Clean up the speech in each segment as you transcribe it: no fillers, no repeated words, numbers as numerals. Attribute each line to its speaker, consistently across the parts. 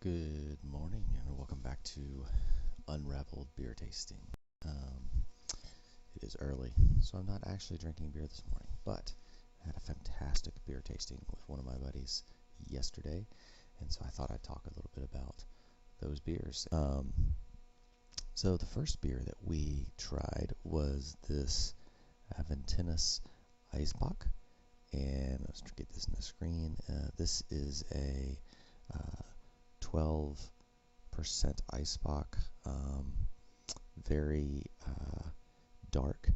Speaker 1: Good morning and welcome back to Unraveled Beer Tasting. It is early, so I'm not actually drinking beer this morning, but I had a fantastic beer tasting with one of my buddies yesterday, and so I thought I'd talk a little bit about those beers. So the first beer that we tried was this Aventinus Eisbock, and let's get this in the screen. This is a 12% Eisbock, very dark.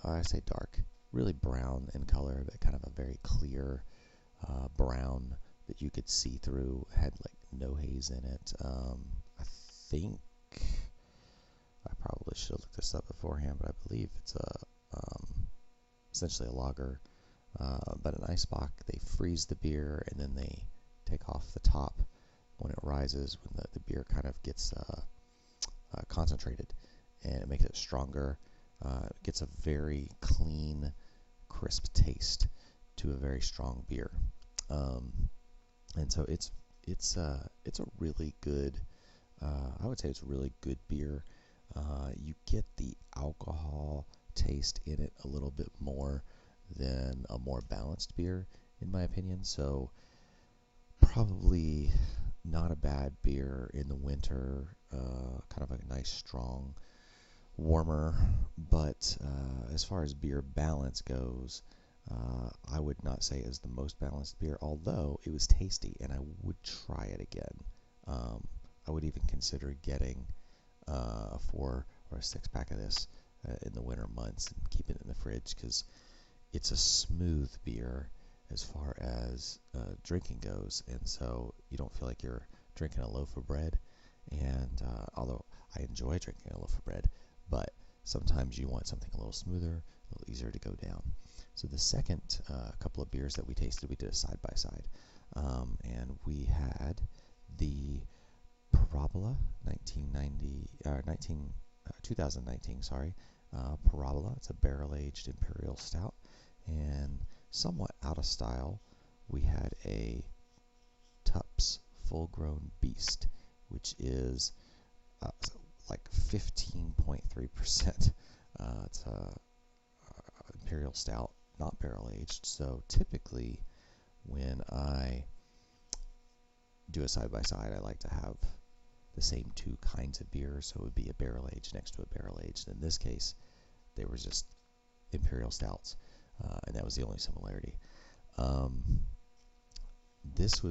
Speaker 1: I say dark, really brown in color, but kind of a very clear brown that you could see through. Had like no haze in it. I think I probably should have looked this up beforehand, but I believe it's essentially a lager, but an Eisbock. They freeze the beer and then they take off the top when it rises, when the beer kind of gets concentrated, and it makes it stronger. It gets a very clean, crisp taste to a very strong beer, and so it's a really good. I would say it's a really good beer. You get the alcohol taste in it a little bit more than a more balanced beer, in my opinion. So probably not a bad beer in the winter, kind of a nice, strong, warmer. But as far as beer balance goes, I would not say it was the most balanced beer, although it was tasty, and I would try it again. I would even consider getting a 4 or a 6 pack of this in the winter months and keeping it in the fridge, because it's a smooth beer as far as drinking goes, and so you don't feel like you're drinking a loaf of bread. And although I enjoy drinking a loaf of bread, but sometimes you want something a little smoother, a little easier to go down. So the second couple of beers that we tasted, we did a side by side, and we had the Parabola 2019, Parabola. It's a barrel-aged imperial stout, and somewhat out of style, we had a Tups Full-Grown Beast, which is like 15.3%. It's a imperial stout, not barrel-aged. So typically, when I do a side-by-side, I like to have the same two kinds of beer, so it would be a barrel-aged next to a barrel-aged. In this case, they were just imperial stouts, and that was the only similarity. This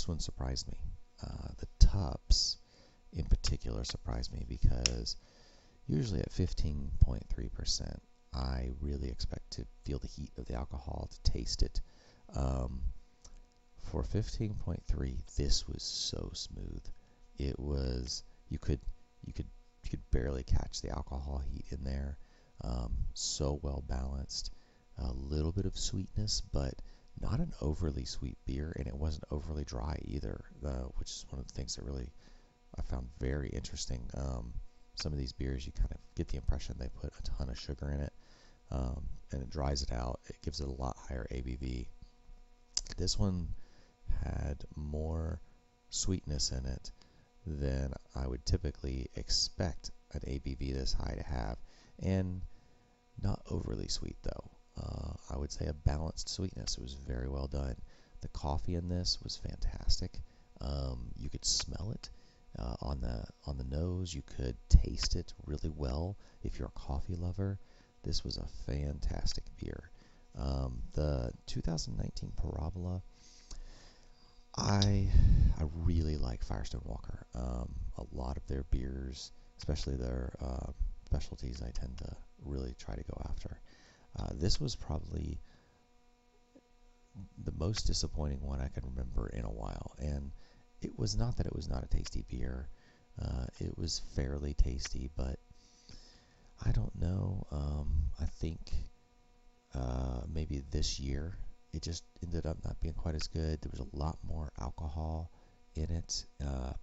Speaker 1: one surprised me. The Tups, in particular, surprised me because usually at 15.3%, I really expect to feel the heat of the alcohol, to taste it. For 15.3, this was so smooth. It was you could barely catch the alcohol heat in there. So well balanced. A little bit of sweetness, but not an overly sweet beer, and it wasn't overly dry either, which is one of the things that really I found very interesting. Some of these beers, you kind of get the impression they put a ton of sugar in it, and it dries it out. It gives it a lot higher ABV. This one had more sweetness in it than I would typically expect an ABV this high to have, and not overly sweet though. I would say a balanced sweetness. It was very well done. The coffee in this was fantastic. You could smell it on the nose. You could taste it really well if you're a coffee lover. This was a fantastic beer. The 2019 Parabola, I really like Firestone Walker. A lot of their beers, especially their specialties, I tend to really try to go after. This was probably the most disappointing one I can remember in a while, and it was not that it was not a tasty beer. It was fairly tasty, but I don't know. I think maybe this year it just ended up not being quite as good. There was a lot more alcohol in it.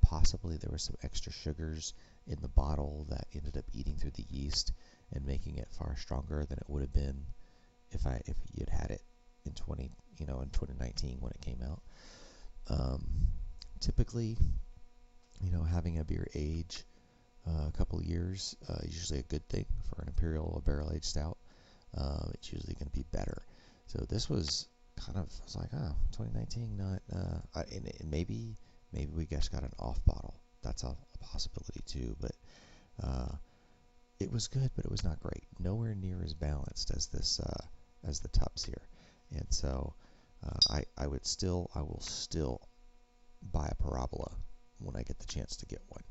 Speaker 1: Possibly there were some extra sugars in the bottle that ended up eating through the yeast and making it far stronger than it would have been if you'd had it in 2019 when it came out. Typically, having a beer age a couple years is usually a good thing for an imperial or barrel-aged stout. It's usually going to be better. So this was kind of, I was like, 2019, not, and maybe we just got an off bottle. That's a possibility too, but it was good, but it was not great. Nowhere near as balanced as this, as the Tubs here. And so I will still buy a Parabola when I get the chance to get one.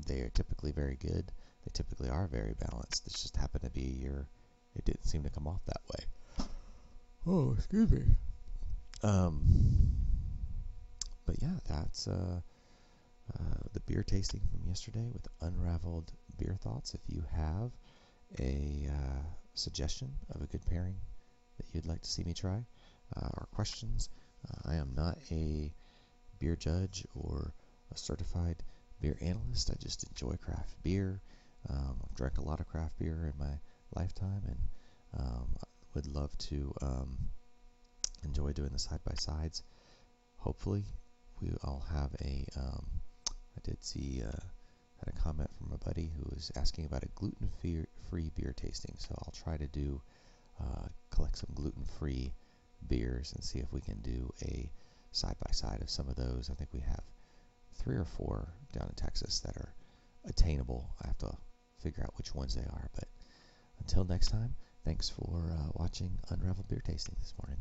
Speaker 1: They are typically very good. They typically are very balanced. This just happened to be a year it didn't seem to come off that way. Oh, excuse me. But yeah, that's the beer tasting from yesterday with Unraveled Beer Thoughts. If you have a suggestion of a good pairing that you'd like to see me try, or questions, I am not a beer judge or a certified beer analyst. I just enjoy craft beer. I've drank a lot of craft beer in my lifetime, and would love to enjoy doing the side-by-sides. Hopefully, I'll have a, I did see, had a comment from a buddy who was asking about a gluten-free beer tasting, so I'll try to do, collect some gluten-free beers and see if we can do a side-by-side of some of those. I think we have 3 or 4 down in Texas that are attainable. I have to figure out which ones they are, but until next time, thanks for watching Unraveled Beer Tasting this morning.